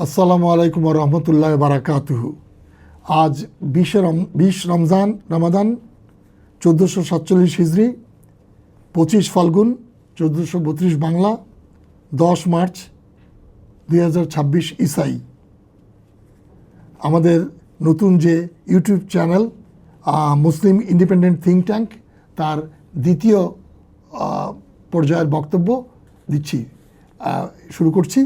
আসসালামু আলাইকুম রহমতুল্লাহ বারাকাতুহু। আজ 20 রমাদান 1447 হিজরি, 25 ফাল্গুন 1432 বাংলা, 10 মার্চ 2026 ইসাই। আমাদের নতুন যে ইউটিউব চ্যানেল মুসলিম ইন্ডিপেন্ডেন্ট থিঙ্ক ট্যাঙ্ক, তার দ্বিতীয় পর্যায়ের বক্তব্য দিচ্ছি, শুরু করছি।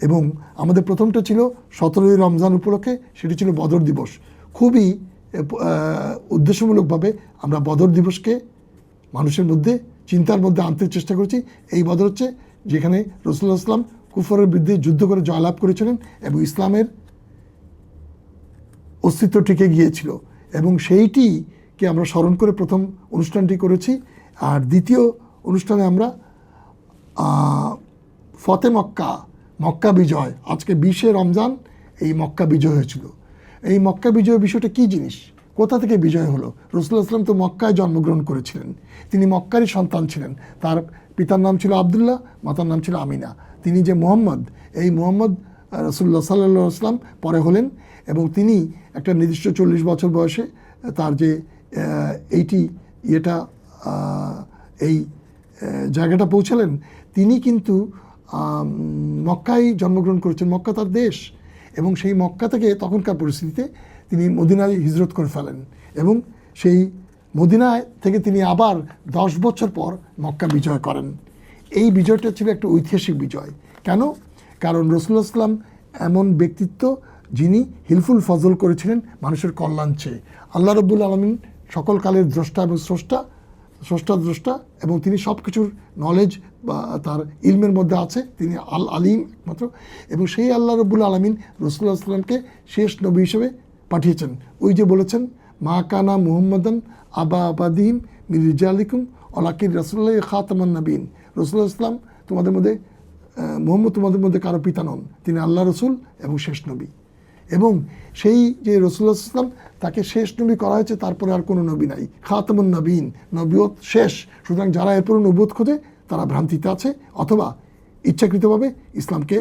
এবং আমাদের প্রথমটা ছিল 17ই রমজান উপলক্ষে, সেটি ছিল বদর দিবস। খুবই উদ্দেশ্যমূলকভাবে আমরা বদর দিবসকে মানুষের মধ্যে চিন্তার মধ্যে আনতে চেষ্টা করেছি। এই বদর হচ্ছে যেখানে রাসূলুল্লাহ সাল্লাল্লাহু আলাইহি ওয়াসাল্লাম কুফরের বিরুদ্ধে যুদ্ধ করে জয়লাভ করেছিলেন এবং ইসলামের অস্তিত্ব টিকে গিয়েছিল, এবং সেইটিকে আমরা স্মরণ করে প্রথম অনুষ্ঠানটি করেছি। আর দ্বিতীয় অনুষ্ঠানে আমরা ফতে মক্কা বিজয়, আজকে 20 রমজান এই মক্কা বিজয় হয়েছিল। এই মক্কা বিজয়ের বিষয়টা কী জিনিস, কোথা থেকে বিজয় হলো? রাসূলুল্লাহ সাল্লাল্লাহু আলাইহি ওয়াসাল্লাম তো মক্কায় জন্মগ্রহণ করেছিলেন, তিনি মক্কারই সন্তান ছিলেন। তার পিতার নাম ছিল আবদুল্লাহ, মাতার নাম ছিল আমিনা। তিনি যে মুহাম্মদ, এই মুহাম্মদ রাসূলুল্লাহ সাল্লাল্লাহু আলাইহি ওয়াসাল্লাম পরে হলেন, এবং তিনি একটা নির্দিষ্ট 40 বছর বয়সে তার যে এই জায়গাটা পৌঁছালেন। তিনি কিন্তু মক্কায় জন্মগ্রহণ করেছেন, মক্কা তার দেশ, এবং সেই মক্কা থেকে তখনকার পরিস্থিতিতে তিনি মদিনায় হিজরত করে ফেলেন, এবং সেই মদিনায় থেকে তিনি আবার 10 বছর পর মক্কা বিজয় করেন। এই বিজয়টা ছিল একটা ঐতিহাসিক বিজয়। কেন? কারণ রাসূলুল্লাহ সাল্লাম এমন ব্যক্তিত্ব যিনি হিলফুল ফজল করেছিলেন মানুষের কল্যাণ চেয়ে। আল্লাহ রাব্বুল আলামিন সকল কালের দ্রষ্টা এবং স্রষ্টা, এবং তিনি সব কিছুর নলেজ বা তার ইলমের মধ্যে আছে, তিনি আলিম একমাত্র। এবং সেই আল্লাহ রাব্বুল আলামিন রাসূলুল্লাহ সাল্লামকে শেষ নবী হিসেবে পাঠিয়েছেন। ওই যে বলেছেন, মা কানা মুহাম্মাদান আবা আবাদিহিম মিন রিজালিকুম ওয়ালাকিন রাসূলুল্লাহ খাতামান নবীন। রাসূলুল্লাহ সাল্লাম তোমাদের মধ্যে, মুহাম্মদ তোমাদের মধ্যে কারো পিতা নন, তিনি আল্লাহ রসুল এবং শেষ নবী। এবং সেই যে রাসূলুল্লাহ সাল্লাম, তাকে শেষ নবী করা হয়েছে, তারপরে আর কোনো নবী নাই, খাতামুন নবীন, নবুয়ত শেষ। সুতরাং যারা এরপরে নবুয়ত খোঁজে তারা ভ্রান্তিতে আছে, অথবা ইচ্ছাকৃতভাবে ইসলামকে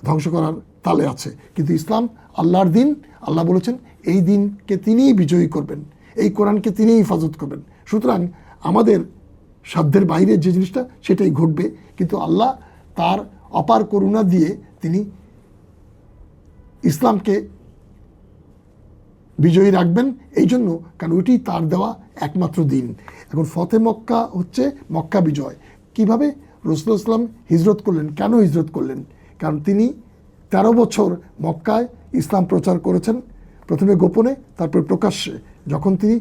ধ্বংস করার তালে আছে। কিন্তু ইসলাম আল্লাহর দিন, আল্লাহ বলেছেন এই দিনকে তিনিই বিজয়ী করবেন, এই কোরআনকে তিনিই হেফাজত করবেন। সুতরাং আমাদের সাধ্যের বাইরে যে জিনিসটা সেটাই ঘটবে, কিন্তু আল্লাহ তার অপার করুণা দিয়ে তিনি ইসলামকে বিজয়ী রাখবেন, এই জন্য, কারণ ওইটি তার দেওয়া একমাত্র দিন। এখন ফতে মক্কা হচ্ছে মক্কা বিজয়। কিভাবে রাসূলুল্লাহ সাল্লাম হিজরত করলেন, কেন হিজরত করলেন? কারণ তিনি 13 বছর মক্কায় ইসলাম প্রচার করেছেন, প্রথমে গোপনে, তারপর প্রকাশ্যে। যখন তিনি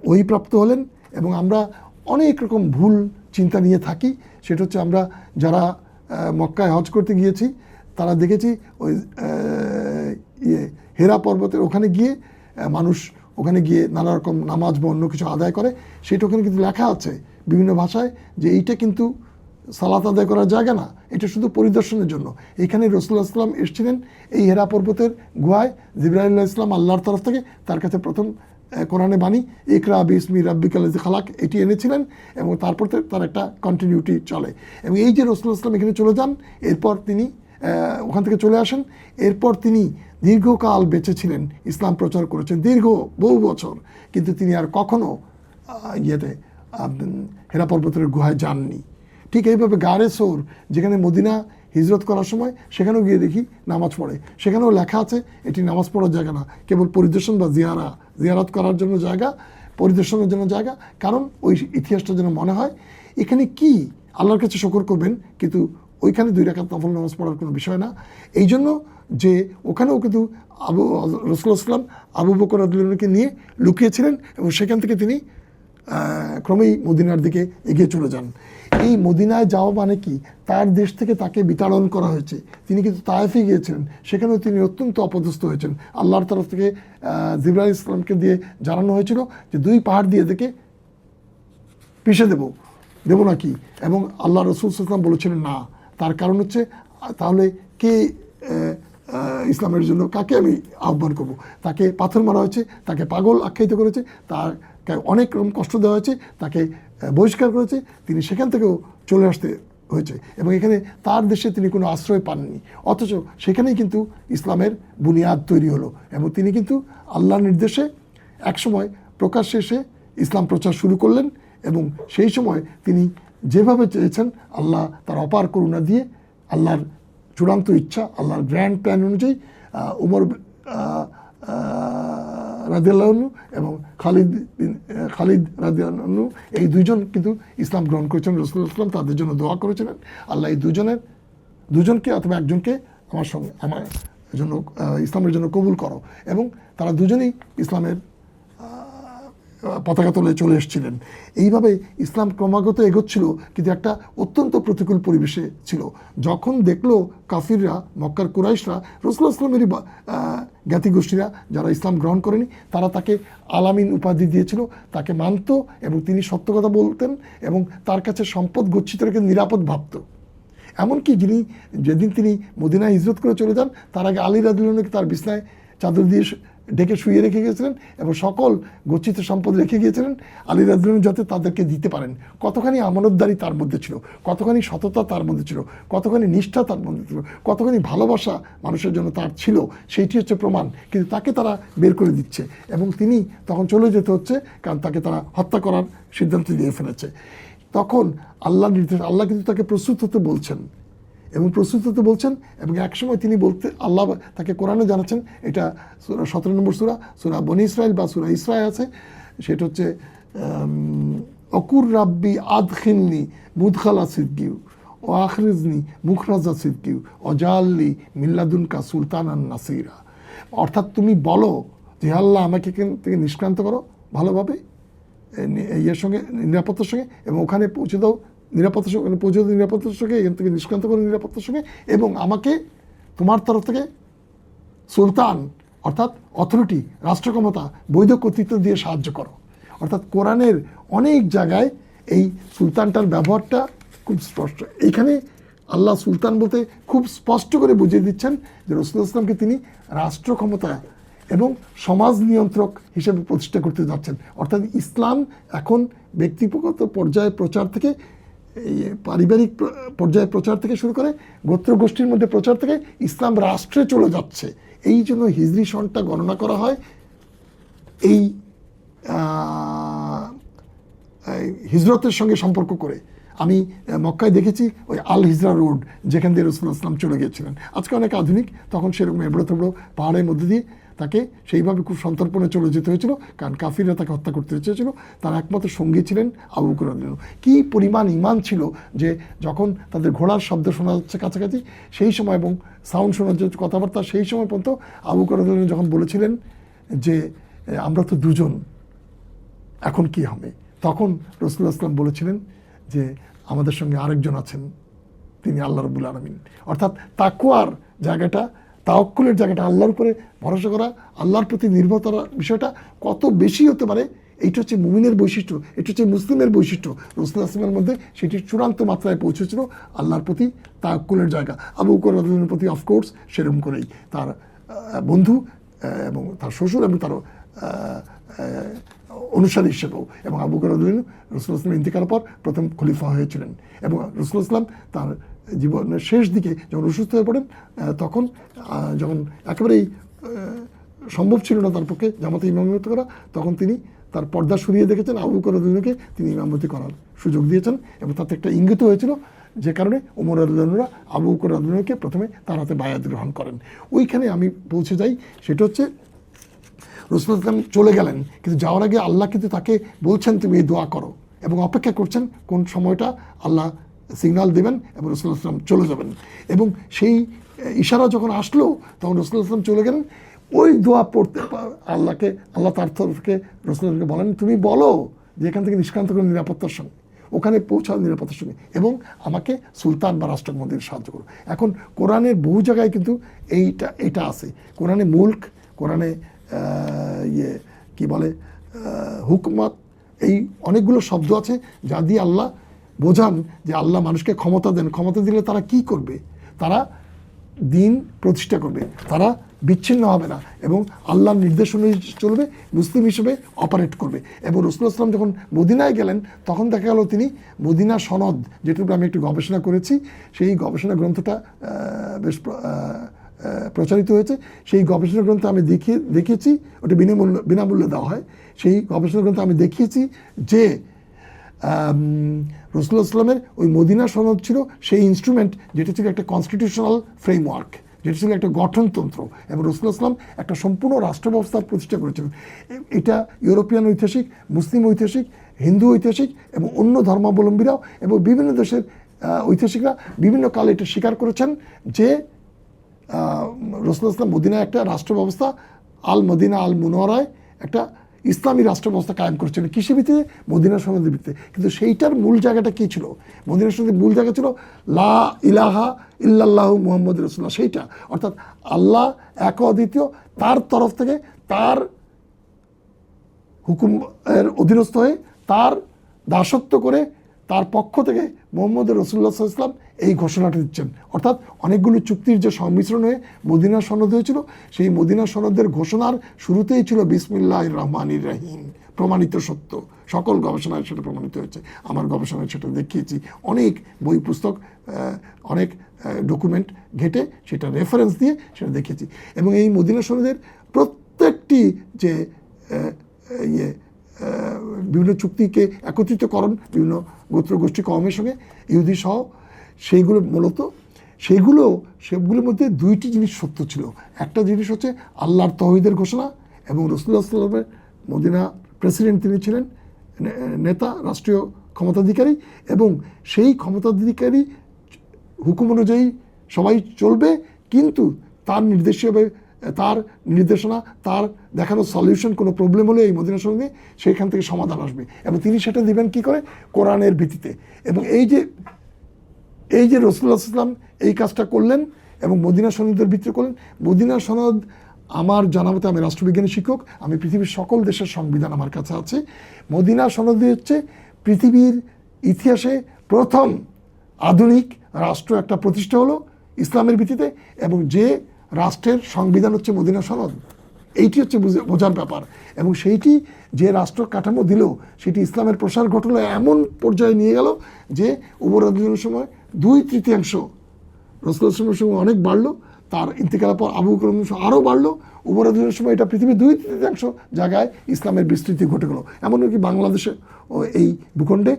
ওহীপ্রাপ্ত হলেন, এবং আমরা অনেক রকম ভুল চিন্তা নিয়ে থাকি, সেটা হচ্ছে আমরা যারা মক্কায় হজ করতে গিয়েছি তারা দেখেছি ওই হেরা পর্বতের ওখানে গিয়ে মানুষ ওখানে গিয়ে নানা রকম নামাজ বা অন্য কিছু আদায় করে। সেটা ওখানে কিন্তু লেখা আছে বিভিন্ন ভাষায় যে এইটা কিন্তু সালাত আদায় করার জায়গা না, এটা শুধু পরিদর্শনের জন্য। এখানে রাসূলুল্লাহ সাল্লাম এসেছিলেন এই হেরা পর্বতের গুহায়, জিবরাইল আলাইহিস সালাম আল্লাহর তরফ থেকে তার কাছে প্রথম কোরআনে বাণী ইকরা বিসমি রাব্বিকাল লাযী খালাক এটি এনেছিলেন, এবং তারপর তার একটা কন্টিনিউটি চলে। এবং এই যে রাসূলুল্লাহ সাল্লাম এখানে চলে যান, এরপর তিনি ওখান থেকে চলে আসেন, এরপর তিনি দীর্ঘকাল বেঁচে ছিলেন, ইসলাম প্রচার করেছেন বহু বছর, কিন্তু তিনি আর কখনো হেরা পর্বতের গুহায় যাননি। ঠিক এইভাবে গারে সৌর, যেখানে মদিনা হিজরত করার সময় সেখানেও গিয়ে দেখি নামাজ পড়ে, সেখানেও লেখা আছে এটি নামাজ পড়ার জায়গা না, কেবল পরিদর্শন বা জিয়ারত করার জন্য জায়গা, পরিদর্শনের জন্য জায়গা। কারণ ওই ইতিহাসটা যেন মনে হয় এখানে কি আল্লাহর কাছে শুকর করবেন, কিন্তু ওইখানে 2 রাকাত নফল নামাজ পড়ার কোনো বিষয় না। এই জন্য যে ওখানেও কিন্তু রাসূলুল্লাহ সাল্লাম আবু বকর রাদিয়াল্লাহু আনহুকে নিয়ে লুকিয়েছিলেন, এবং সেখান থেকে তিনি ক্রমেই মদিনার দিকে এগিয়ে চলে যান। এই মদিনায় যাওয়া মানে কি, তার দেশ থেকে তাকে বিতাড়ন করা হয়েছে। তিনি কিন্তু তায়েফে গিয়েছিলেন, সেখানেও তিনি অত্যন্ত অপদস্থ হয়েছেন। আল্লাহর তরফ থেকে জিবরাইল আলাইহিস সালামকে দিয়ে জানানো হয়েছিল যে 2 পাহাড় দিয়ে দেখে পিষে দেবো নাকি, এবং আল্লাহ রাসূল সাল্লাল্লাহু আলাইহি ওয়াসাল্লাম বলেছিলেন না। তার কারণ হচ্ছে, তাহলে কে ইসলামের জন্য কাকে আমি আহ্বান করব? তাকে পাথর মারা হয়েছে, তাকে পাগল আখ্যায়িত করেছে, তাকে অনেক রকম কষ্ট দেওয়া হয়েছে, তাকে বহিষ্কার করেছে। তিনি সেখান থেকেও চলে আসতে হয়েছে, এবং এখানে তার দেশে তিনি কোনো আশ্রয় পাননি, অথচ সেখানেই কিন্তু ইসলামের বুনিয়াদ তৈরি হলো। এবং তিনি কিন্তু আল্লাহর নির্দেশে একসময় প্রকাশ্যে এসে ইসলাম প্রচার শুরু করলেন, এবং সেই সময় তিনি যেভাবে চেয়েছেন আল্লাহ তার অপার করুণা দিয়ে, আল্লাহর চূড়ান্ত ইচ্ছা, আল্লাহর গ্র্যান্ড প্ল্যান অনুযায়ী উমর রাদিয়াল্লাহু আনহু এবং খালিদ রাদিয়াল্লাহু আনহু এই দুইজন কিন্তু ইসলাম গ্রহণ করেছেন। রাসূলুল্লাহ সাল্লাল্লাহু আলাইহি ওয়াসাল্লাম তাদের জন্য দোয়া করেছিলেন, আল্লাহ এই দুজনকে অথবা একজনকে আমার জন্য ইসলামের জন্য কবুল করো, এবং তারা দুজনেই ইসলামের পতাকা তোলে চলে এসেছিলেন। এইভাবে ইসলাম ক্রমাগত এগোচ্ছিল, কিন্তু একটা অত্যন্ত প্রতিকূল পরিবেশে ছিল। যখন দেখলো কাফিররা, মক্কার কুরাইশরা, রাসূলুল্লাহ সাল্লাল্লাহু আলাইহি ওয়াসাল্লামেরই জ্ঞাতিগোষ্ঠীরা যারা ইসলাম গ্রহণ করেনি, তারা তাকে আলামিন উপাধি দিয়েছিল, তাকে মানত এবং তিনি সত্য কথা বলতেন এবং তার কাছে সম্পদ গচ্ছিত রেখে নিরাপদ ভাবত। এমনকি যেদিন তিনি মদিনায় হিজরত করে চলে যান, তার আগে আলী রাদিয়াল্লাহু আনহুকে তার বিছনায় চাদর দিয়ে ডেকে শুয়ে রেখে গিয়েছিলেন এবং সকল গচ্ছিত সম্পদ রেখে গিয়েছিলেন আলী রাদিয়াল্লাহু আনহু যাতে তাদেরকে দিতে পারেন। কতখানি আমানতদারি তার মধ্যে ছিল, কতখানি সততা তার মধ্যে ছিল, কতখানি নিষ্ঠা তার মধ্যে ছিল, কতখানি ভালোবাসা মানুষের জন্য তার ছিল, সেইটি হচ্ছে প্রমাণ। কিন্তু তাকে তারা বের করে দিচ্ছে এবং তিনি তখন চলে যেতে হচ্ছে, কারণ তাকে তারা হত্যা করার সিদ্ধান্ত দিয়ে ফেলেছে। তখন আল্লাহর নির্দেশ, আল্লাহ কিন্তু তাকে প্রস্তুত হতে বলছেন এবং একসময় তিনি আল্লাহ তাকে কোরআনে জানাচ্ছেন, এটা 17 নম্বর সূরা বনী ইসরাইল বা সূরা ইসরায় আছে, সেটা হচ্ছে অকুর রাব্বি আদখিলনি মুদখালা সিদ্দিউ ও আখরিজনি মুখরাজা সিদ্দিউ অজাল্লি মিল্লাদুনকা সুলতানান নাসিরা। অর্থাৎ তুমি বলো যে আল্লাহ আমাকে এখান থেকে নিষ্ক্রান্ত করো ভালোভাবে নিরাপত্তার সঙ্গে, এবং ওখানে পৌঁছে দাও নিরাপত্তার সঙ্গে, এখান থেকে নিষ্ক্রান্ত করো নিরাপত্তার সঙ্গে, এবং আমাকে তোমার তরফ থেকে সুলতান অর্থাৎ অথরিটি, রাষ্ট্রক্ষমতা, বৈধ কর্তৃত্ব দিয়ে সাহায্য করো। অর্থাৎ কোরআনের অনেক জায়গায় এই সুলতানটার ব্যবহারটা খুব স্পষ্ট। এইখানে আল্লাহ সুলতান বলতে খুব স্পষ্ট করে বুঝিয়ে দিচ্ছেন যে রাসূলুল্লাহ সাল্লাল্লাহু আলাইহি ওয়াসাল্লামকে তিনি রাষ্ট্র ক্ষমতা এবং সমাজ নিয়ন্ত্রক হিসেবে প্রতিষ্ঠা করতে যাচ্ছেন। অর্থাৎ ইসলাম এখন ব্যক্তিগত পর্যায়ে প্রচার থেকে, পারিবারিক পর্যায়ে প্রচার থেকে শুরু করে গোত্র গোষ্ঠীর মধ্যে প্রচার থেকে ইসলাম রাষ্ট্রে চলে যাচ্ছে। এই জন্য হিজরি সনটা গণনা করা হয় এই হিজরতের সঙ্গে সম্পর্ক করে। আমি মক্কায় দেখেছি ওই আল হিজরা রোড, যেখান দিয়ে রাসূলুল্লাহ সাল্লাল্লাহু আলাইহি ওয়াসাল্লাম চলে গিয়েছিলেন। আজকে অনেক আধুনিক, তখন সেরকম এবড়ো থেবড়ো পাহাড়ের মধ্যে দিয়ে তাকে সেইভাবে খুব সন্তর্পণে চলে যেতে হয়েছিল, কারণ কাফিররা তাকে হত্যা করতে চেয়েছিল। তার একমাত্র সঙ্গী ছিলেন আবু বকর রাদিয়াল্লাহু আনহু। কী পরিমাণ ঈমান ছিল যে যখন তাদের ঘোড়ার শব্দ শোনা যাচ্ছে কাছাকাছি, সেই সময় এবং সাউন্ড শোনা যাচ্ছে কথাবার্তা, সেই সময় পর্যন্ত আবু বকর রাদিয়াল্লাহু আনহু যখন বলেছিলেন যে আমরা তো দুজন, এখন কি হবে, তখন রাসূলুল্লাহ সাল্লাল্লাহু আলাইহি ওয়াসাল্লাম বলেছিলেন যে আমাদের সঙ্গে আরেকজন আছেন, তিনি আল্লাহ রাব্বুল আলামিন। অর্থাৎ তাকওয়ার জায়গাটা, তাওয়াক্কুলের জায়গাটা, আল্লাহর উপরে ভরসা করা, আল্লাহর প্রতি নির্ভরতার বিষয়টা কত বেশি হতে পারে, এইটা হচ্ছে মুমিনের বৈশিষ্ট্য, এটা হচ্ছে মুসলিমের বৈশিষ্ট্য। রাসূলুল্লাহ সাল্লাল্লাহু আলাইহি ওয়াসাল্লামের মধ্যে সেটি চূড়ান্ত মাত্রায় পৌঁছেছিল, আল্লাহর প্রতি তাওয়াক্কুলের জায়গা। আবু বকর রাদিয়াল্লাহু আনহুর প্রতি অফকোর্স সেরকম করেই তার বন্ধু এবং তার শ্বশুর এবং তার অনুসারী হিসেবেও, এবং আবু বকর রাদিয়াল্লাহু আনহু রাসূলুল্লাহ সাল্লাল্লাহু আলাইহি ওয়াসাল্লাম ইন্তেকালের পর প্রথম খলিফা হয়েছিলেন, এবং রাসূলুল্লাহ সাল্লাল্লাহু আলাইহি ওয়াসাল্লাম তার জীবনের শেষ দিকে যখন অসুস্থ হয়ে পড়েন, তখন যখন একেবারেই সম্ভব ছিল না তার পক্ষে জামাতে ইমামতি করা, তখন তিনি তার পর্দা সরিয়ে দেখেছেন, আবু বকর রাদিয়াল্লাহু আনহুকে তিনি ইমামতি করার সুযোগ দিয়েছেন, এবং তাতে একটা ইঙ্গিত হয়েছিল, যে কারণে ওমর রাদিয়াল্লাহু আনহু আবু বকর রাদিয়াল্লাহু আনহুকে প্রথমে তার হাতে বায়াত গ্রহণ করেন। ওইখানে আমি পৌঁছে যাই, সেটা হচ্ছে রাসূলুল্লাহ সাল্লাল্লাহু আলাইহি ওয়াসাল্লাম চলে গেলেন, কিন্তু যাওয়ার আগে আল্লাহ কিন্তু তাকে বলছেন তুমি এই দোয়া করো, এবং অপেক্ষা করছেন কোন সময়টা আল্লাহ সিগন্যাল দেবেন এবং রাসূলুল্লাহ সাল্লাল্লাহু আলাইহি ওয়াসাল্লাম চলে যাবেন। এবং সেই ইশারা যখন আসলো, তখন রাসূলুল্লাহ সাল্লাল্লাহু আলাইহি ওয়াসাল্লাম চলে গেলেন। ওই দোয়া পড়তে আল্লাহ তার তরফকে রাসূলুল্লাহকে বলেন তুমি বলো যে এখান থেকে নিষ্ক্রান্ত করে নিরাপত্তার সঙ্গে, ওখানে পৌঁছাও নিরাপত্তার সঙ্গে, এবং আমাকে সুলতান বা রাষ্ট্রমন্ত্রীর সাহায্য করো। এখন কোরআনের বহু জায়গায় কিন্তু এইটা আছে। কোরআনে মুলক, কোরআনে কি বলে হুকমত, এই অনেকগুলো শব্দ আছে যা দিয়ে আল্লাহ বোঝান যে আল্লাহ মানুষকে ক্ষমতা দেন, ক্ষমতা দিলে তারা কি করবে, তারা দিন প্রতিষ্ঠা করবে, তারা বিচ্ছিন্ন হবে না এবং আল্লাহর নির্দেশ অনুযায়ী চলবে, মুসলিম হিসেবে অপারেট করবে। এবং রাসূলুল্লাহ সাল্লাল্লাহু আলাইহি ওয়াসাল্লাম যখন মদিনায় গেলেন তখন দেখা গেল তিনি মদিনা সনদ, যেটার উপরে আমি একটু গবেষণা করেছি, সেই গবেষণা গ্রন্থটা বেশ প্রচারিত হয়েছে। সেই গবেষণা গ্রন্থে আমি দেখিয়েছি, ওটা বিনামূল্যে দেওয়া হয়। সেই গবেষণা গ্রন্থে আমি দেখিয়েছি যে রাসূলুল্লাহ সাল্লামের ওই মদিনা সনদ ছিল সেই ইনস্ট্রুমেন্ট যেটা ছিল একটা কনস্টিটিউশনাল ফ্রেমওয়ার্ক, যেটা ছিল একটা গঠনতন্ত্র, এবং রাসূলুল্লাহ সাল্লাম একটা সম্পূর্ণ রাষ্ট্র ব্যবস্থার প্রতিষ্ঠা করেছিলেন। এটা ইউরোপিয়ান ঐতিহাসিক, মুসলিম ঐতিহাসিক, হিন্দু ঐতিহাসিক এবং অন্য ধর্মাবলম্বীরাও এবং বিভিন্ন দেশের ঐতিহাসিকরা বিভিন্ন কালে এটা স্বীকার করেছেন যে রাসূলুল্লাহ সাল্লাম মদিনায় একটা রাষ্ট্র ব্যবস্থা, আল মদিনা আল মুনওয়ারায় একটা ইসলামী রাষ্ট্র ব্যবস্থা কায়েম করেছিলেন। কিসের ভিত্তিতে? মদিনা সনদের ভিত্তিতে। কিন্তু সেইটার মূল জায়গাটা কী ছিল? মদিনা সনদের মূল জায়গা ছিল লা ইলাহা ইল্লাল্লাহু মুহাম্মদ রাসূলুল্লাহ, সেইটা, অর্থাৎ আল্লাহ এক অদ্বিতীয়, তার তরফ থেকে তার হুকুমের অধীনস্থ হয়ে তার দাসত্ব করে তার পক্ষ থেকে মুহাম্মদ রাসূলুল্লাহ সাল্লাল্লাহু আলাইহি ওয়াসাল্লাম এই ঘোষণাটা দিচ্ছেন। অর্থাৎ অনেকগুলো চুক্তির যে সংমিশ্রণ হয়ে মদিনা সনদ হয়েছিল, সেই মদিনা সনদের ঘোষণার শুরুতেই ছিল বিসমিল্লাহির রহমানির রহিম, প্রমাণিত সত্য। সকল গবেষণায় সেটা প্রমাণিত হয়েছে, আমার গবেষণায় সেটা দেখিয়েছি, অনেক বই পুস্তক, অনেক ডকুমেন্ট ঘেটে সেটা রেফারেন্স দিয়ে সেটা দেখিয়েছি। এবং এই মদিনা সনদের প্রত্যেকটি যে বিভিন্ন চুক্তিকে একত্রিতকরণ বিভিন্ন গোত্র গোষ্ঠী কওমের সঙ্গে, ইহুদি সহ, সেইগুলো মূলত সেগুলোর মধ্যে দুইটি জিনিস সত্য ছিল। একটা জিনিস হচ্ছে আল্লাহর তৌহিদের ঘোষণা, এবং রাসূলুল্লাহ সাল্লাল্লাহু আলাইহি ওয়াসাল্লামের মদিনা প্রেসিডেন্ট তিনি ছিলেন, নেতা, রাষ্ট্রীয় ক্ষমতাধিকারী, এবং সেই ক্ষমতাধিকারী হুকুম অনুযায়ী সবাই চলবে, কিন্তু তার তার নির্দেশনা, তার দেখানো সলিউশন, কোনো প্রবলেম হলে এই মদিনা সনদে সেইখান থেকে সমাধান আসবে, এবং তিনি সেটা দিবেন কি করে? কোরআনের ভিত্তিতে। এবং এই যে রাসূলুল্লাহ সাল্লাল্লাহু আলাইহি ওয়াসাল্লাম এই কাজটা করলেন এবং মদিনা সনদের ভিত্তি করলেন। মদিনা সনদ আমার জানা মতে, আমি রাষ্ট্রবিজ্ঞানী শিক্ষক, আমি পৃথিবীর সকল দেশের সংবিধান আমার কাছে আছে। মদিনা সনদ হচ্ছে পৃথিবীর ইতিহাসে প্রথম আধুনিক রাষ্ট্র একটা প্রতিষ্ঠা হলো ইসলামের ভিত্তিতে, এবং যে রাষ্ট্রের সংবিধান হচ্ছে মদিনা সনদ। এইটি হচ্ছে বোঝার ব্যাপার। এবং সেইটি যে রাষ্ট্র কাঠামো দিল, সেটি ইসলামের প্রসার ঘটলো, এমন পর্যায়ে নিয়ে গেল যে উমর রাদিয়াল্লাহু সময় 2/3 রাসূলুল্লাহ সাল্লাল্লাহু আলাইহি ওয়াসাল্লাম অনেক বাড়লো, তার ইন্তেকালের পর আবু বকর আরও বাড়লো, উমর রাদিয়াল্লাহু সময় এটা পৃথিবীর 2/3 জায়গায় ইসলামের বিস্তৃতি ঘটে গেলো। এমনকি বাংলাদেশে এই ভূখণ্ডে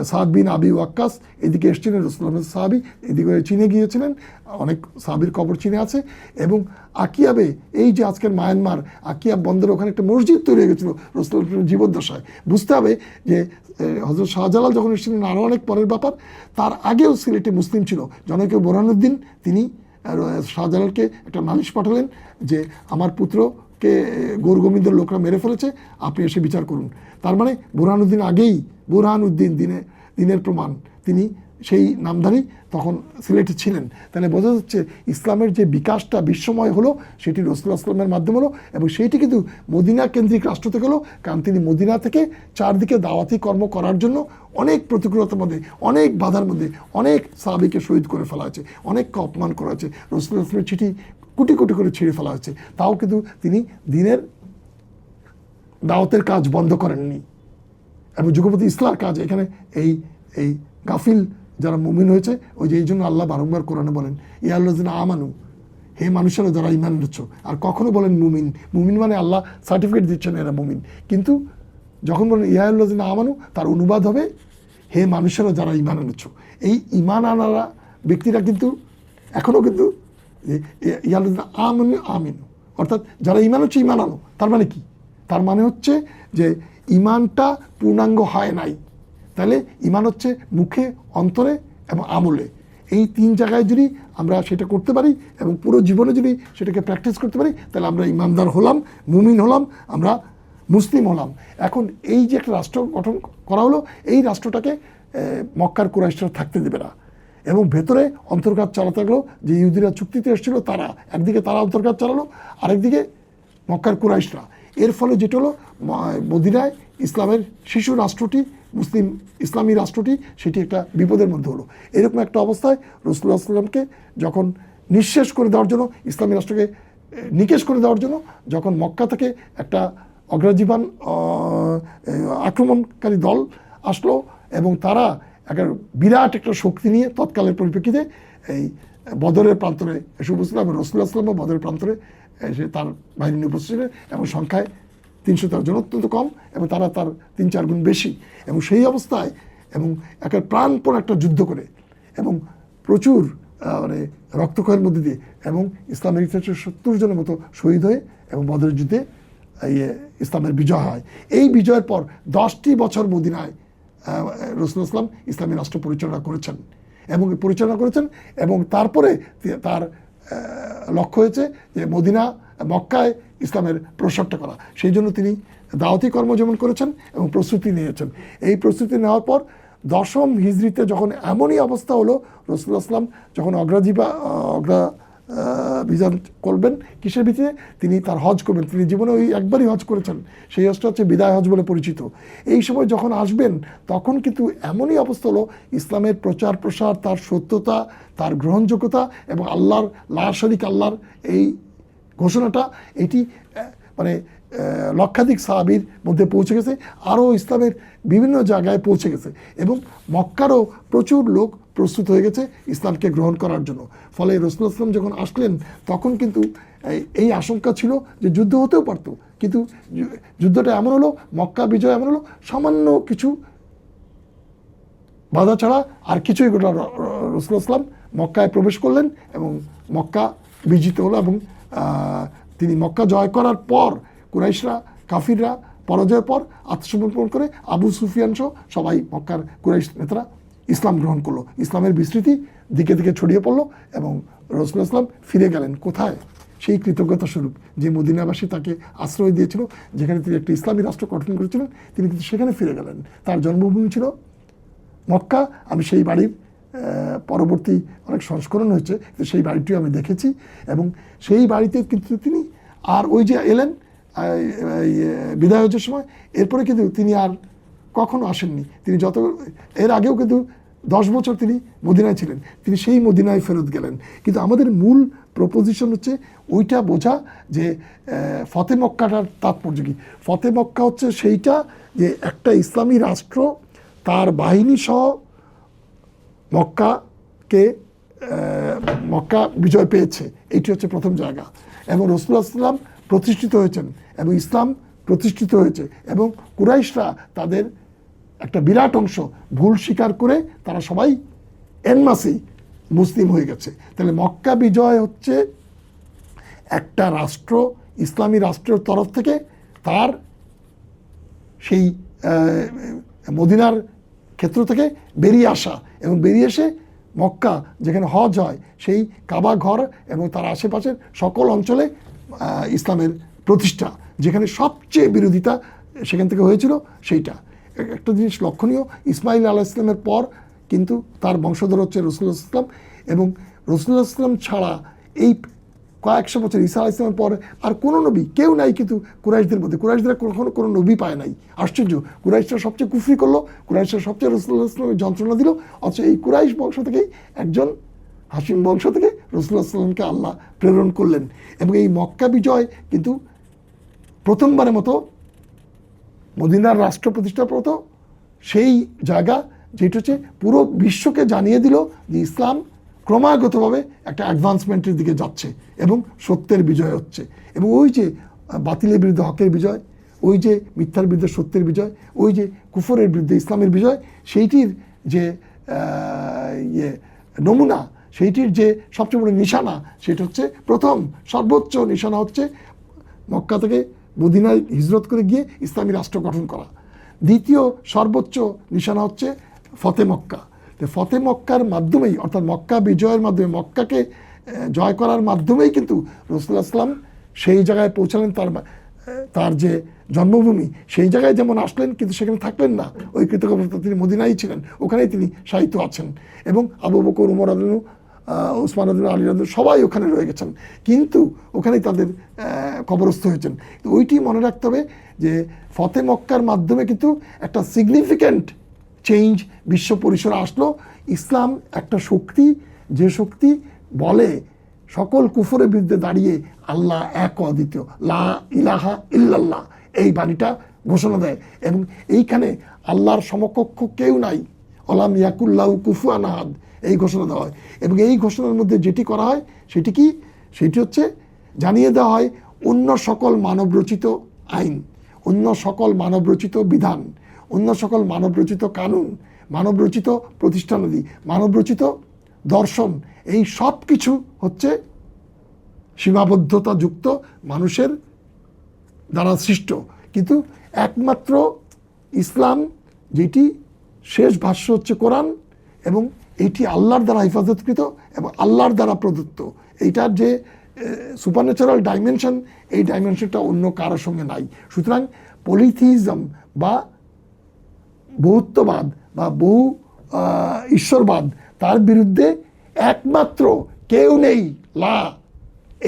সাদ বিন আবি ওয়াক্কাস এদিকে এসেছিলেন, রাসূলুল্লাহ সাহাবী, এদিকে চীনে গিয়েছিলেন, অনেক সাহাবীর কবর চীনে আছে। এবং আকিয়াবে, এই যে আজকের মায়ানমার আকিয়াব বন্দরে, ওখানে একটা মসজিদ তৈরি হয়ে গেছিলো রাসূলুল্লাহর জীবদ্দশায়। বুঝতে হবে যে হযরত শাহজালাল যখন এসেছিলেন আরও অনেক পরের ব্যাপার, তার আগেও সিলেটে মুসলিম ছিল জনৈক বুরহানুদ্দিন, তিনি শাহজালালকে একটা নালিশ পাঠালেন যে আমার পুত্রকে গৌরগোবিন্দের লোকরা মেরে ফেলেছে, আপনি এসে বিচার করুন। তার মানে বুরহানুদ্দিন আগেই, বুরহানুদ্দিন দিনের প্রমাণ, তিনি সেই নামধারী তখন সিলেটে ছিলেন। তাহলে বোঝা যাচ্ছে ইসলামের যে বিকাশটা বিশ্বময় হলো, সেটি রাসূলুল্লাহ সাল্লাল্লাহু আলাইহি ওয়াসাল্লামের মাধ্যমে হলো, এবং সেইটি কিন্তু মদিনা কেন্দ্রিক রাষ্ট্র থেকে হলো। কারণ তিনি মদিনা থেকে চারদিকে দাওয়াতি কর্ম করার জন্য অনেক প্রতিকূলতার মধ্যে, অনেক বাধার মধ্যে অনেক সাহাবীকে শহীদ করে ফেলা হয়েছে, অনেককে অপমান করা হয়েছে, রাসূলুল্লাহ সাল্লাল্লাহু আলাইহি ওয়াসাল্লামের চিঠি কোটি কোটি করে ছিঁড়ে ফেলা হয়েছে, তাও কিন্তু তিনি দিনের দাওয়াতের কাজ বন্ধ করেননি। এবং যুগপতি ইসলার কাজ এখানে এই গাফিল যারা মুমিন হয়েছে, ওই যে এই জন্য আল্লাহ বারংবার কোরআনে বলেন ইয়া আল্লাযিনা আমানু, হে মানুষেরা যারা ঈমান এনেছো। আর কখনো বলেন মুমিন, মুমিন মানে আল্লাহ সার্টিফিকেট দিচ্ছেন এরা মুমিন, কিন্তু যখন বলেন ইয়া আল্লাযিনা আমানু, তার অনুবাদ হবে হে মানুষেরা যারা ঈমান এনেছো। এই ঈমান আনারা ব্যক্তিরা কিন্তু এখনও কিন্তু ইয়া আল্লাযিনা আমানু আমিনু, অর্থাৎ যারা ঈমান হচ্ছে ঈমান আনো। তার মানে কি? তার মানে হচ্ছে যে ঈমানটা পূর্ণাঙ্গ হয় নাই। তাহলে ঈমান হচ্ছে মুখে, অন্তরে এবং আমলে, এই 3 জায়গায় যদি আমরা সেটা করতে পারি এবং পুরো জীবনে যদি সেটাকে প্র্যাকটিস করতে পারি, তাহলে আমরা ঈমানদার হলাম, মুমিন হলাম, আমরা মুসলিম হলাম। এখন এই যে একটা রাষ্ট্র গঠন করা হলো, এই রাষ্ট্রটাকে মক্কার কুরাইশরা থাকতে দেবে না, এবং ভেতরে অন্তর্ঘাত চালাতে লাগলো। যে ইহুদিরা চুক্তিতে এসেছিল, তারা একদিকে তারা অন্তর্ঘাত চালালো, আরেকদিকে মক্কার কুরাইশরা। এর ফলে যেটা হলো, মদিনায় ইসলামের শিশু রাষ্ট্রটি, মুসলিম ইসলামী রাষ্ট্রটি, সেটি একটা বিপদের মধ্যে হলো। এরকম একটা অবস্থায় রাসূলুল্লাহ সাল্লাল্লাহু আলাইহি ওয়াসাল্লামকে যখন নিঃশেষ করে দেওয়ার জন্য, ইসলামী রাষ্ট্রকে নিকেশ করে দেওয়ার জন্য যখন মক্কা থেকে একটা অগ্রাজীবান আক্রমণকারী দল আসলো এবং তারা একটা বিরাট একটা শক্তি নিয়ে তৎকালের পরিপ্রেক্ষিতে এই বদরের প্রান্তরে এসে উপস্থিত এবং রাসূলুল্লাহ সাল্লাল্লাহু আলাইহি ওয়াসাল্লাম বদরের প্রান্তরে এসে তার বাহিনী নিয়ে উপস্থিত ছিলেন এবং সংখ্যায় 313 জন, অত্যন্ত কম, এবং তারা তার 3-4 গুণ বেশি। এবং সেই অবস্থায় এবং একটা প্রাণপণ একটা যুদ্ধ করে এবং প্রচুর মানে রক্তক্ষয়ের মধ্যে দিয়ে এবং ইসলামের ইতিহাসে 70 জনের মতো শহীদ হয়ে এবং বদরের যুদ্ধে ইসলামের বিজয় হয়। এই বিজয়ের পর 10টি বছর মদিনায় রাসূলুল্লাহ সাল্লাল্লাহু আলাইহি ওয়াসাল্লাম ইসলামী রাষ্ট্র পরিচালনা করেছেন এবং তারপরে তার লক্ষ্য হয়েছে যে মক্কায় ইসলামের প্রসারটা করা। সেই জন্য তিনি দাওয়াতি কর্মজীবন করেছেন এবং প্রস্তুতি নিয়েছেন। এই প্রস্তুতি নেওয়ার পর 10ম হিজরিতে যখন এমনই অবস্থা হলো, রাসূলুল্লাহ সাল্লাল্লাহু আলাইহি ওয়াসাল্লাম যখন অগ্রাভিযান করবেন, কিসের ভিত্তিতে? তিনি তার হজ করবেন। তিনি জীবনে ওই একবারই হজ করেছেন, সেই হজটা হচ্ছে বিদায় হজ বলে পরিচিত। এই সময় যখন আসবেন তখন কিন্তু এমনই অবস্থা হলো, ইসলামের প্রচার প্রসার, তার সত্যতা, তার গ্রহণযোগ্যতা এবং আল্লাহর লা শারীকা আল্লাহর এই ঘোষণাটা, এটি মানে লক্ষাধিক সাহাবীর মধ্যে পৌঁছে গেছে, আরও ইসলামের বিভিন্ন জায়গায় পৌঁছে গেছে এবং মক্কারও প্রচুর লোক প্রস্তুত হয়ে গেছে ইসলামকে গ্রহণ করার জন্য। ফলে রাসূলুল্লাহ সাল্লাল্লাহু আলাইহি ওয়াসাল্লাম যখন আসলেন তখন কিন্তু এই আশঙ্কা ছিল যে যুদ্ধ হতেও পারতো, কিন্তু যুদ্ধটা এমন হলো, মক্কা বিজয় এমন হলো, সামান্য কিছু বাধা ছাড়া আর কিছুই ঘটল। রাসূলুল্লাহ সাল্লাল্লাহু আলাইহি ওয়াসাল্লাম মক্কায় প্রবেশ করলেন এবং মক্কা বিজিত হলো এবং তিনি মক্কা জয় করার পর কুরাইশরা, কাফিররা পরাজয়ের পর আত্মসমর্পণ করে আবু সুফিয়ান সহ সবাই মক্কার কুরাইশ নেতারা ইসলাম গ্রহণ করলো। ইসলামের বিস্তৃতি দিকে দিকে ছড়িয়ে পড়লো এবং রাসূলুল্লাহ সাল্লাল্লাহু আলাইহি ওয়াসাল্লাম ফিরে গেলেন কোথায়? সেই কৃতজ্ঞতা স্বরূপ যে মদিনাবাসী তাকে আশ্রয় দিয়েছিল, যেখানে তিনি একটি ইসলামী রাষ্ট্র গঠন করেছিলেন, তিনি কিন্তু সেখানে ফিরে গেলেন। তার জন্মভূমি ছিল মক্কা। আমি সেই বাড়ির পরবর্তী অনেক সংস্করণ হয়েছে, কিন্তু সেই বাড়িটিও আমি দেখেছি এবং সেই বাড়িতে কিন্তু তিনি আর ওই যে এলেন বিদায় হজের সময়, এরপরে কিন্তু তিনি আর কখনো আসেননি। তিনি এর আগেও কিন্তু 10 বছর তিনি মদিনায় ছিলেন, তিনি সেই মদিনায় ফেরত গেলেন। কিন্তু আমাদের মূল প্রপোজিশন হচ্ছে ওইটা বোঝা যে ফতে মক্কাটার তাৎপর্য কী। ফতে মক্কা হচ্ছে সেইটা যে একটা ইসলামী রাষ্ট্র তার বাহিনী সহ মক্কা বিজয় পেয়েছে, এইটি হচ্ছে প্রথম জায়গা। এবং রাসূলুল্লাহ সাল্লাল্লাহু আলাইহি ওয়াসাল্লাম প্রতিষ্ঠিত হয়েছেন এবং ইসলাম প্রতিষ্ঠিত হয়েছে এবং কুরাইশরা তাদের একটা বিরাট অংশ ভুল স্বীকার করে তারা সবাই এনমাসেই মুসলিম হয়ে গেছে। তাহলে মক্কা বিজয় হচ্ছে একটা রাষ্ট্র, ইসলামী রাষ্ট্রের তরফ থেকে তার সেই মদিনার ক্ষেত্র থেকে বেরিয়ে আসা এবং বেরিয়ে এসে মক্কা যেখানে হজ হয় সেই কাবা ঘর এবং তার আশেপাশের সকল অঞ্চলে ইসলামের প্রতিষ্ঠা, যেখানে সবচেয়ে বিরোধিতা সেখান থেকে হয়েছিল সেইটা। একটা জিনিস লক্ষণীয়, ইসমাইল আলাইহিস সালামের পর কিন্তু তার বংশধর হচ্ছে রাসূলুল্লাহ সাল্লাল্লাহু আলাইহি ওয়াসাল্লাম এবং রাসূলুল্লাহ সাল্লাল্লাহু আলাইহি ওয়াসাল্লাম ছাড়া এই কয়েকশো বছর ঈসা আলাইহিস সালামের পর আর কোনো নবী কেউ নাই, কিন্তু কুরাইশদের মধ্যে কুরাইশরা কখনো কোনো নবী পায় নাই। আশ্চর্য, কুরাইশরা সবচেয়ে কুফরি করলো, কুরাইশরা সবচেয়ে রাসূলুল্লাহ সাল্লাল্লাহু আলাইহি ওয়াসাল্লামের যন্ত্রণা দিল, অথচ এই কুরাইশ বংশ থেকেই একজন হাশিম বংশ থেকে রাসূলুল্লাহ সাল্লাল্লাহু আলাইহি ওয়াসাল্লামকে আল্লাহ প্রেরণ করলেন। এবং এই মক্কা বিজয় কিন্তু প্রথমবারের মতো মদিনার রাষ্ট্র প্রতিষ্ঠার মতো সেই জায়গা যেটা হচ্ছে পুরো বিশ্বকে জানিয়ে দিল যে ইসলাম ক্রমাগতভাবে একটা অ্যাডভান্সমেন্টের দিকে যাচ্ছে এবং সত্যের বিজয় হচ্ছে। এবং ওই যে বাতিলের বিরুদ্ধে হকের বিজয়, ওই যে মিথ্যার বিরুদ্ধে সত্যের বিজয়, ওই যে কুফরের বিরুদ্ধে ইসলামের বিজয়, সেইটির যে নমুনা, সেইটির যে সবচেয়ে বড় নিশানা, সেটা হচ্ছে প্রথম সর্বোচ্চ নিশানা হচ্ছে মক্কা থেকে মদিনায় হিজরত করে গিয়ে ইসলামী রাষ্ট্র গঠন করা। দ্বিতীয় সর্বোচ্চ নিশানা হচ্ছে ফতে মক্কা। ফতে মক্কার মাধ্যমেই, অর্থাৎ মক্কা বিজয়ের মাধ্যমে, মক্কাকে জয় করার মাধ্যমেই কিন্তু রাসূলুল্লাহ সাল্লাল্লাহু আলাইহি ওয়াসাল্লাম সেই জায়গায় পৌঁছালেন। তার যে জন্মভূমি সেই জায়গায় যেমন আসলেন, কিন্তু সেখানে থাকলেন না, ওই কৃতজ্ঞতা তিনি মদিনায় ছিলেন, ওখানেই তিনি শায়িত আছেন। এবং আবু বকর, উমর রাদিয়াল্লাহু আনহু, ওসমান রাদিয়াল্লাহু আলী রাদিয়াল্লাহু সবাই ওখানে রয়ে গেছেন, কিন্তু ওখানেই তাদের কবরস্থ হয়েছেন। তো ওইটি মনে রাখতে হবে যে ফতে মক্কার মাধ্যমে কিন্তু একটা সিগনিফিক্যান্ট চেঞ্জ বিশ্ব পরিসরে আসলো। ইসলাম একটা শক্তি, যে শক্তি বলে সকল কুফরের বিরুদ্ধে দাঁড়িয়ে আল্লাহ এক অদ্বিতীয়, লা ইলাহা ইল্লাল্লাহ, এই বাণীটা ঘোষণা দেয়। এবং এইখানে আল্লাহর সমকক্ষ কেউ নাই, অলাম ইয়াকুল্লাহু কুফুয়ান আহাদ, এই ঘোষণা দেওয়া হয়। এবং এই ঘোষণার মধ্যে যেটি করা হয় সেটি কি, সেটি হচ্ছে জানিয়ে দেওয়া হয় অন্য সকল মানবরচিত আইন, অন্য সকল মানবরচিত বিধান, অন্য সকল মানবরচিত কানুন, মানবরচিত প্রতিষ্ঠানাদি, মানবরচিত দর্শন, এই সব কিছু হচ্ছে সীমাবদ্ধতাযুক্ত মানুষের দ্বারা সৃষ্ট। কিন্তু একমাত্র ইসলাম, যেটি শেষ ভাষ্য হচ্ছে কোরআন, এবং এটি আল্লাহর দ্বারা হেফাজতকৃত এবং আল্লাহর দ্বারা প্রদত্ত। এইটার যে সুপারন্যাচারাল ডাইমেনশন, এই ডাইমেনশনটা অন্য কারোর সঙ্গে নাই। সুতরাং পলিথিইজম বা বহুত্ববাদ বা বহু ঈশ্বরবাদ, তার বিরুদ্ধে একমাত্র কেউ নেই, লা,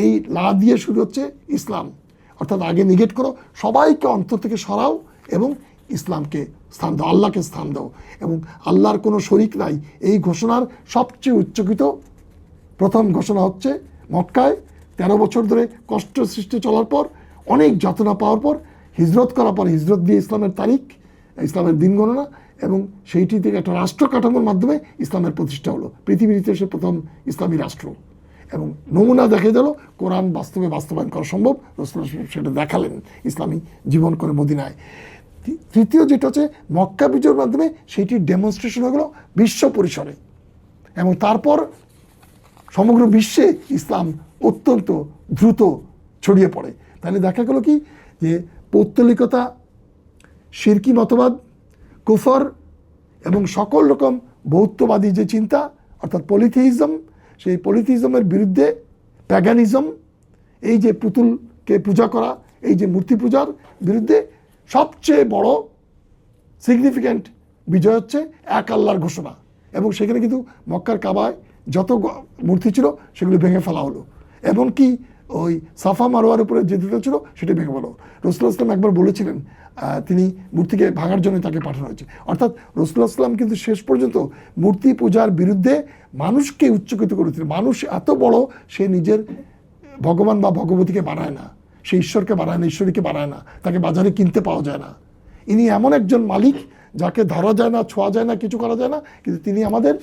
এই লা দিয়ে শুরু হচ্ছে ইসলাম। অর্থাৎ আগে নিগেট করো, সবাইকে অন্তর থেকে সরাও এবং ইসলামকে স্থান দাও, আল্লাহকে স্থান দাও, এবং আল্লাহর কোনো শরিক নাই। এই ঘোষণার সবচেয়ে উচ্চকিত প্রথম ঘোষণা হচ্ছে মক্কায় 13 বছর ধরে কষ্ট সৃষ্টি চলার পর, অনেক যাতনা পাওয়ার পর, হিজরত করার পর, হিজরত দিয়ে ইসলামের তারিখ, ইসলামের দিন গণনা, এবং সেইটি থেকে একটা রাষ্ট্র কাঠামোর মাধ্যমে ইসলামের প্রতিষ্ঠা হলো। পৃথিবীর ইতিহাসে প্রথম ইসলামী রাষ্ট্র, এবং নমুনা দেখে দিল কোরআন বাস্তবে বাস্তবায়ন করা সম্ভব। রাসূলুল্লাহ সেটা দেখালেন ইসলামী জীবন করে মদিনায়। তৃতীয় যেটা হচ্ছে মক্কা বিজয়ের মাধ্যমে সেইটির ডেমনস্ট্রেশন হয়ে গেল বিশ্ব পরিসরে, এবং তারপর সমগ্র বিশ্বে ইসলাম অত্যন্ত দ্রুত ছড়িয়ে পড়ে। তাহলে দেখা গেল কি, যে পৌত্তলিকতা, শিরকি মতবাদ, কুফর এবং সকল রকম বৌদ্ধবাদী যে চিন্তা, অর্থাৎ পলিথিইজম, সেই পলিথিইজমের বিরুদ্ধে প্যাগানিজম, এই যে পুতুলকে পূজা করা, এই যে মূর্তি পূজার বিরুদ্ধে সবচেয়ে বড় সিগনিফিক্যান্ট বিজয় হচ্ছে এক আল্লাহর ঘোষণা। এবং সেখানে কিন্তু মক্কার কাবায় যত মূর্তি ছিল সেগুলি ভেঙে ফেলা হলো, এমনকি ওই সাফা মারোয়ার উপরে যে দুটো ছিল সেটা ভেঙে ফেলো। রাসূলুল্লাহ সাল্লাল্লাহু আলাইহি ওয়াসাল্লাম একবার বলেছিলেন তিনি মূর্তিকে ভাঙার জন্য তাকে পাঠানো হয়েছে। অর্থাৎ রাসূলুল্লাহ সাল্লাল্লাহু আলাইহি ওয়াসাল্লাম কিন্তু শেষ পর্যন্ত মূর্তি পূজার বিরুদ্ধে মানুষকে উচ্চকিত করেছিলেন। মানুষ এত বড়, সে নিজের ভগবান বা ভগবতীকে বানায় না, সে ঈশ্বরকে বানায় না, ঈশ্বরীকে বানায় না, তাকে বাজারে কিনতে পাওয়া যায় না। ইনি এমন একজন মালিক যাকে ধরা যায় না, ছোঁয়া যায় না, কিছু করা যায় না, কিন্তু তিনি আমাদের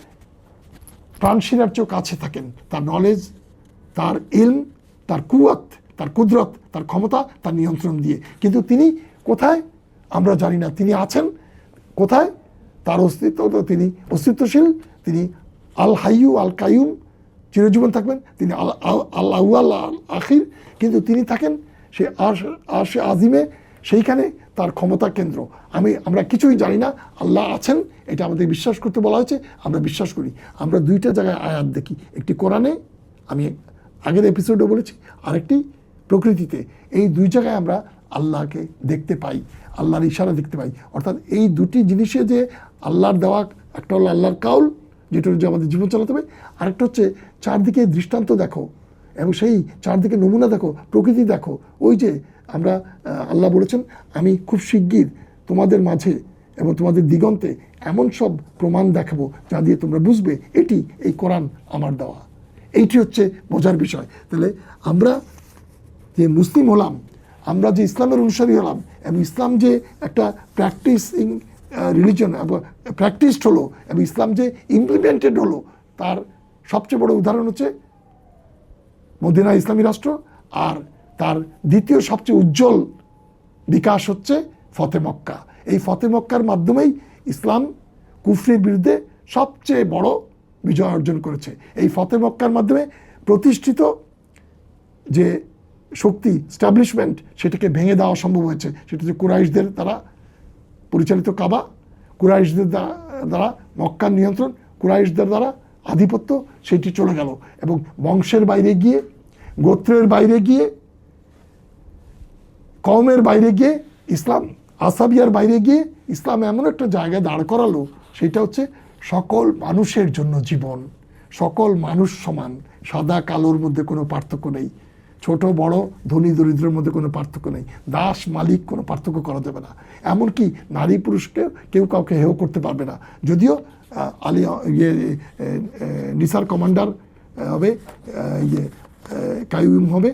প্রাণশীলার চেয়েও কাছে থাকেন। তার নলেজ, তার ইলম, তার কুওয়াত, তার কুদরত, তার ক্ষমতা, তার নিয়ন্ত্রণ দিয়ে। কিন্তু তিনি কোথায় আমরা জানি না, তিনি আছেন কোথায়, তার অস্তিত্ব তো, তিনি অস্তিত্বশীল, তিনি আল হাইয়ু আল কাইয়ুম, চিরজীবন থাকবেন, তিনি আল আউয়াল আল আখির, কিন্তু তিনি থাকেন সে আরশে আজিমে, সেইখানে তার ক্ষমতা কেন্দ্র। আমরা কিছুই জানি না, আল্লাহ আছেন, এটা আমাদের বিশ্বাস করতে বলা হয়েছে, আমরা বিশ্বাস করি। আমরা দুইটা জায়গায় আয়াত দেখি, একটি কোরআনে, আমি আগের এপিসোডে বলেছি, আরেকটি প্রকৃতিতে। এই দুই জায়গায় আমরা আল্লাহকে দেখতে পাই, আল্লাহর ইশারা দেখতে পাই। অর্থাৎ এই দুটি জিনিসে যে আল্লাহর দেওয়া, একটা হলো আল্লাহর কাউল, যেটা হচ্ছে আমাদের জীবন চালাতে হবে, আরেকটা হচ্ছে চারদিকে দৃষ্টান্ত দেখো, এবং সেই চারদিকে নমুনা দেখো, প্রকৃতি দেখো। ওই যে আমরা আল্লাহ বলেছেন, আমি খুব শিগগির তোমাদের মাঝে এবং তোমাদের দিগন্তে এমন সব প্রমাণ দেখাবো যা দিয়ে তোমরা বুঝবে এটি এই কোরআন আমার দেওয়া। এইটি হচ্ছে বোঝার বিষয়। তাহলে আমরা যে মুসলিম হলাম, আমরা যে ইসলামের অনুসারী হলাম, এবং ইসলাম যে একটা প্র্যাকটিসিং রিলিজন প্র্যাকটিসড হলো, এবং ইসলাম যে ইমপ্লিমেন্টেড হলো, তার সবচেয়ে বড় উদাহরণ হচ্ছে মদিনা ইসলামী রাষ্ট্র। আর তার দ্বিতীয় সবচেয়ে উজ্জ্বল বিকাশ হচ্ছে ফতে মক্কা। এই ফতে মক্কার মাধ্যমেই ইসলাম কুফরির বিরুদ্ধে সবচেয়ে বড় বিজয় অর্জন করেছে। এই ফতে মক্কার মাধ্যমে প্রতিষ্ঠিত যে শক্তি, স্ট্যাবলিশমেন্ট, সেটাকে ভেঙে দেওয়া সম্ভব হয়েছে। সেটা হচ্ছে কুরাইশদের দ্বারা পরিচালিত কাবা, কুরাইশদের দ্বারা মক্কার নিয়ন্ত্রণ, কুরাইশদের দ্বারা আধিপত্য, সেটি চলে গেল। এবং বংশের বাইরে গিয়ে, গোত্রের বাইরে গিয়ে, কওমের বাইরে গিয়ে, ইসলাম আসাবিয়ার বাইরে গিয়ে ইসলাম এমন একটা জায়গায় দাঁড় করালো, সেটা হচ্ছে সকল মানুষের জন্য জীবন, সকল মানুষ সমান, সাদা কালোর মধ্যে কোনো পার্থক্য নেই, ছোট বড়, ধনী দরিদ্রের মধ্যে কোনো পার্থক্য নেই, দাস মালিক কোনো পার্থক্য করা যাবে না। এমনকি নারী পুরুষকে কেউ কাউকে হেয় করতে পারবে না। যদিও নিসার কমান্ডার হবে কাইয়ুম হবে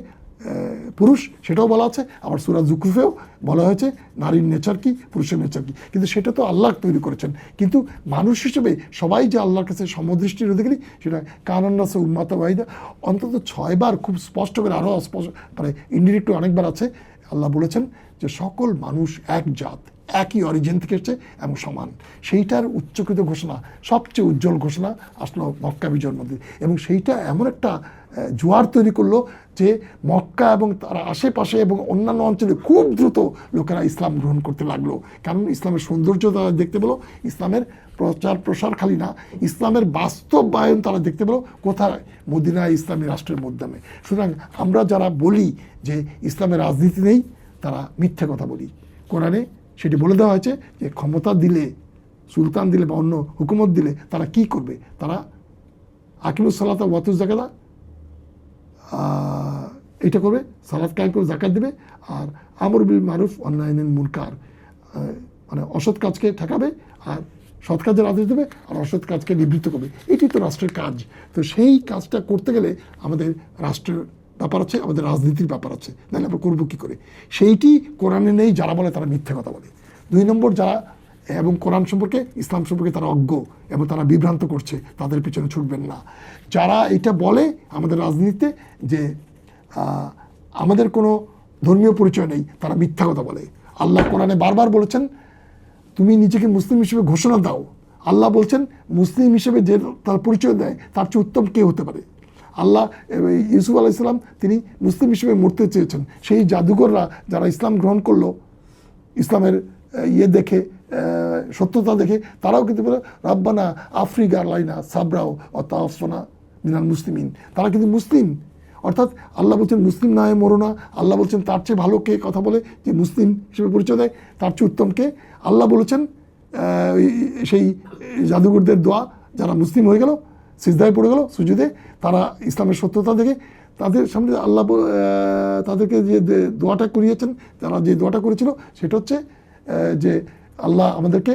পুরুষ, সেটাও বলা আছে। আবার সূরা যুখরুফেও বলা হয়েছে নারীর নেচার কি, পুরুষের নেচার কি। কিন্তু সেটা তো আল্লাহ তৈরি করেছেন। কিন্তু মানুষ হিসেবে সবাই যে আল্লাহর কাছে সমদৃষ্টির অধিকারী, সেটা কানান্নাস উম্মাতা ওয়াহিদা অন্তত 6 বার খুব স্পষ্ট করে, আরও স্পষ্ট মানে ইনডিরেক্ট অনেকবার আছে, আল্লাহ বলেছেন যে সকল মানুষ এক জাত, একই অরিজিন থেকে এসছে এবং সমান। সেইটার উচ্চকৃত ঘোষণা, সবচেয়ে উজ্জ্বল ঘোষণা আসলো মক্কা বিজয়ের মধ্যে। এবং সেইটা এমন একটা জোয়ার তৈরি করলো যে মক্কা এবং তার আশেপাশে এবং অন্যান্য অঞ্চলে খুব দ্রুত লোকেরা ইসলাম গ্রহণ করতে লাগলো। কারণ ইসলামের সৌন্দর্য তারা দেখতে পেলো, ইসলামের প্রচার প্রসার খালি না, ইসলামের বাস্তবায়ন তারা দেখতে পেলো কোথায়, মদিনায় ইসলামী রাষ্ট্রের মাধ্যমে। সুতরাং আমরা যারা বলি যে ইসলামের রাজনীতি নেই, তারা মিথ্যে কথা বলি। কোরআনে সেটি বলে দেওয়া হয়েছে যে ক্ষমতা দিলে, সুলতান দিলে বা অন্য হুকুমত দিলে তারা কি করবে, তারা আকিমুস সালাতা ওয়াতুজ জাকাতা, এটা করবে, সালাত কায়েম করে জাকাত দেবে, আর আমর বিল মারুফ অন্যায়নিল মুনকার, মানে অসৎ কাজকে ঠেকাবে আর সৎ কাজের আদেশ দেবে আর অসৎ কাজকে নিবৃত্ত করবে। এটি তো রাষ্ট্রের কাজ। তো সেই কাজটা করতে গেলে আমাদের রাষ্ট্রের ব্যাপার আছে, আমাদের রাজনীতির ব্যাপার আছে, তাহলে আমরা করবো কী করে? সেইটি কোরআনে নেই। যারা বলে তারা মিথ্যে কথা বলে। 2 নম্বর, যারা এবং কোরআন সম্পর্কে, ইসলাম সম্পর্কে তারা অজ্ঞ এবং তারা বিভ্রান্ত করছে, তাদের পিছনে ছুটবেন না। যারা এটা বলে আমাদের রাজনীতিতে যে আমাদের কোনো ধর্মীয় পরিচয় নেই, তারা মিথ্যা কথা বলে। আল্লাহ কোরআনে বারবার বলেছেন তুমি নিজেকে মুসলিম হিসেবে ঘোষণা দাও। আল্লাহ বলছেন মুসলিম হিসেবে যে তার পরিচয় দেয় তার চেয়ে উত্তম কে হতে পারে? আল্লাহ ইউসুফ আলাইহিস সালাম তিনি মুসলিম হিসেবে মরতে চেয়েছেন। সেই জাদুঘররা যারা ইসলাম গ্রহণ করলো, ইসলামের দেখে, সত্যতা দেখে, তারাও কিন্তু বলে রাব্বানা আফ্রিকা লাইনা সাবরাও ও তাওয়াফানা মিনাল মুসলিমিন। তারা কিন্তু মুসলিম। অর্থাৎ আল্লাহ বলছেন মুসলিম না হয়ে মরো না। আল্লাহ বলছেন তার চেয়ে ভালো কে কথা বলে, যে মুসলিম হিসেবে পরিচয় দেয়, তার চেয়ে উত্তম কে? আল্লাহ বলেছেন সেই জাদুঘরদের দোয়া, যারা মুসলিম হয়ে গেল, সিজদায় পড়ে গেল, সুজুদে, তারা ইসলামের সত্যতা দেখে তাদের সামনে আল্লাহ তাদেরকে যে দোয়াটা করিয়েছেন, তারা যে দোয়াটা করেছিল সেটা হচ্ছে যে আল্লাহ আমাদেরকে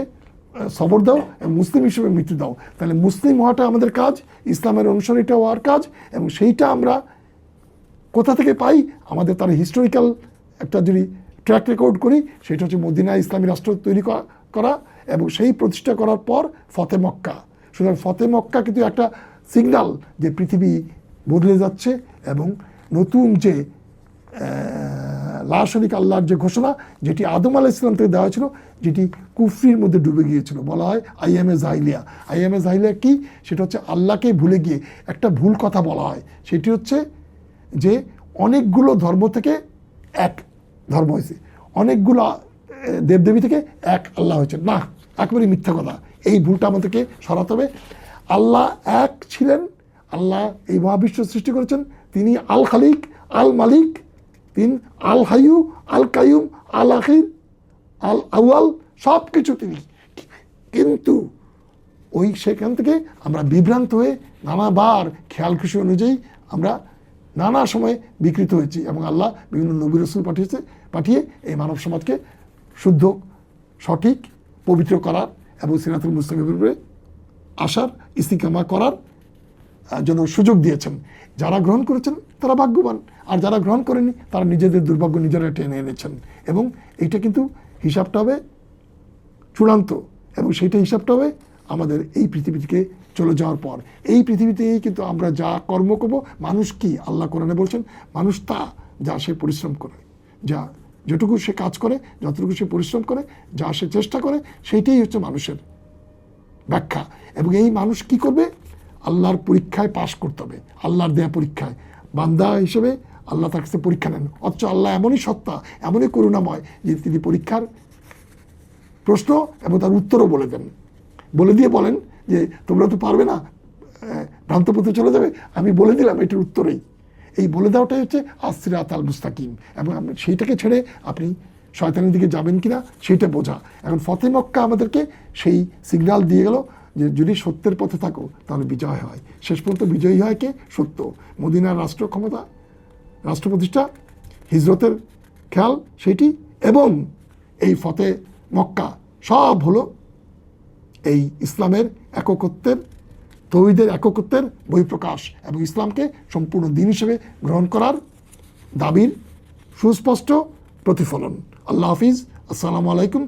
সবর দাও এবং মুসলিম হিসেবে মৃত্যু দাও। তাহলে মুসলিম হওয়াটা আমাদের কাজ, ইসলামের অনুসারীটা হওয়ার কাজ। এবং সেইটা আমরা কোথা থেকে পাই? আমাদের তার হিস্টোরিক্যাল একটা যদি ট্র্যাক রেকর্ড করি, সেটা হচ্ছে মদিনায় ইসলামী রাষ্ট্র তৈরি করা এবং সেই প্রতিষ্ঠা করার পর ফতে মক্কা। সুতরাং ফতে মক্কা কিন্তু একটা সিগন্যাল যে পৃথিবী বদলে যাচ্ছে এবং নতুন যে লা শারীকা আল্লাহর যে ঘোষণা, যেটি আদম আলাইহিস সালাম থেকে দেওয়া ছিল, যেটি কুফরির মধ্যে ডুবে গিয়েছিল, বলা হয় আইয়ামে জাহিলিয়া। আইয়ামে জাহিলিয়া কি? সেটা হচ্ছে আল্লাহকে ভুলে গিয়ে একটা ভুল কথা বলা হয়। সেটি হচ্ছে যে অনেকগুলো ধর্ম থেকে এক ধর্ম হয়েছে, অনেকগুলো দেবদেবী থেকে এক আল্লাহ হয়েছে। না, একেবারেই মিথ্যা কথা। এই ভুলটা আমাদেরকে সরাতে হবে। আল্লাহ এক ছিলেন, আল্লাহ এই মহাবিশ্ব সৃষ্টি করেছেন, তিনি আল খালিক, আল মালিক, তিনি আল হাইয়ু, আল কাইয়ুম, আল আখির, আল আউয়াল, সব কিছু তিনি। কিন্তু ওই সেখান থেকে আমরা বিভ্রান্ত হয়ে নানাবার খেয়াল খুশি অনুযায়ী আমরা নানা সময়ে বিকৃত হয়েছি এবং আল্লাহ বিভিন্ন নবী রাসূল পাঠিয়ে এই মানব সমাজকে শুদ্ধ, সঠিক, পবিত্র করার এবং সিরাতুল মুস্তাকিমের উপরে আসার, ইস্তিকামা করার জন্য সুযোগ দিয়েছেন। যারা গ্রহণ করেছেন তারা ভাগ্যবান, আর যারা গ্রহণ করেনি তারা নিজেদের দুর্ভাগ্য নিজেরা টেনে এনেছেন। এবং এইটা কিন্তু হিসাবটা হবে চূড়ান্ত, এবং সেইটা হিসাবটা হবে আমাদের এই পৃথিবী থেকে চলে যাওয়ার পর। এই পৃথিবীতেই কিন্তু আমরা যা কর্ম করবো, মানুষ কি আল্লাহ কোরআনে বলছেন, মানুষ তা যা সে পরিশ্রম করে, যেটুকু সে কাজ করে, যতটুকু সে পরিশ্রম করে, যা সে চেষ্টা করে, সেইটাই হচ্ছে মানুষের ব্যাখ্যা। এবং এই মানুষ কি করবে? আল্লাহর পরীক্ষায় পাশ করতে হবে। আল্লাহর দেয়া পরীক্ষায় বান্দা হিসেবে আল্লাহ তার কাছে পরীক্ষা নেন। অথচ আল্লাহ এমনই সত্তা, এমনই করুণাময় যে তিনি পরীক্ষার প্রশ্ন এবং তার উত্তরও বলে দেন, বলে দিয়ে বলেন যে তোমরা তো পারবে না, ভ্রান্ত পথে চলে যাবে, আমি বলে দিলাম এটির উত্তরেই। এই বলে দেওয়াটাই হচ্ছে আসিরাত আল মুস্তাকিম। এবং সেইটাকে ছেড়ে আপনি শয়তানের দিকে যাবেন কিনা সেইটা বোঝা। এখন ফতে মক্কা আমাদেরকে সেই সিগন্যাল দিয়ে গেল যে যদি সত্যের পথে থাকো তাহলে বিজয় হয়। শেষ পর্যন্ত বিজয়ী হয় কে? সত্য। মদিনার রাষ্ট্র ক্ষমতা, রাষ্ট্র প্রতিষ্ঠা, হিজরতের খেয়াল সেইটি, এবং এই ফতে মক্কা সব হলো এই ইসলামের একত্বের তৌহিদের একত্বের বহিঃপ্রকাশ এবং ইসলামকে সম্পূর্ণ দিন হিসেবে গ্রহণ করার দাবির সুস্পষ্ট প্রতিফলন। আল্লাহ হাফিজ। আসসালামু আলাইকুম